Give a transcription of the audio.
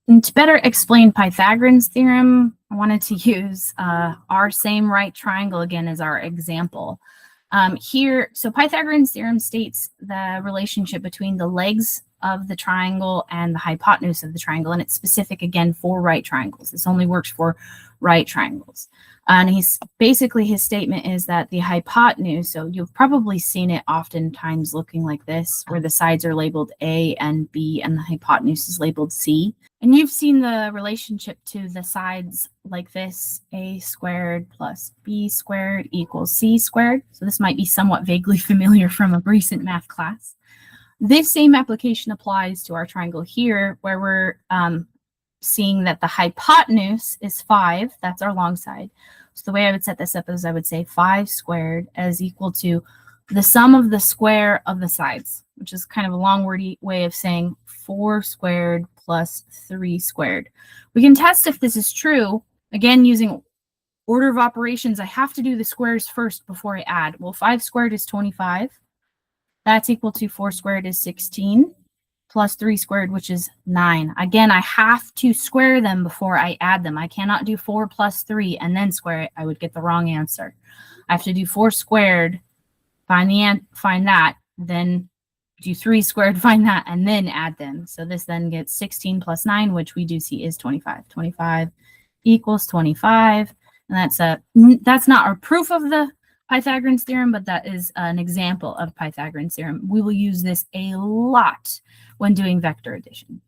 And to better explain Pythagorean's theorem, I wanted to use our same right triangle again as our example. So Pythagorean's theorem states the relationship between the legs of the triangle and the hypotenuse of the triangle, and it's specific again for right triangles. This only works for right triangles. And his statement is that the hypotenuse, so you've probably seen it oftentimes looking like this, where the sides are labeled A and B and the hypotenuse is labeled C. And you've seen the relationship to the sides like this: a squared plus b squared equals c squared. So this might be somewhat vaguely familiar from a recent math class. This same application applies to our triangle here, where we're seeing that the hypotenuse is 5. That's our long side. So the way I would set this up is I would say 5 squared is equal to the sum of the square of the sides, which is kind of a long wordy way of saying 4 squared plus 3 squared. We can test if this is true. Again, using order of operations, I have to do the squares first before I add. Well, 5 squared is 25. That's equal to 4 squared is 16 plus 3 squared, which is 9. Again, I have to square them before I add them. I cannot do 4 plus 3 and then square it. I would get the wrong answer. I have to do 4 squared, find that, then do 3 squared, find that, and then add them. So this then gets 16 plus 9, which we do see is 25. 25 equals 25. And that's not our proof of the Pythagorean's theorem, but that is an example of Pythagorean's theorem. We will use this a lot when doing vector addition.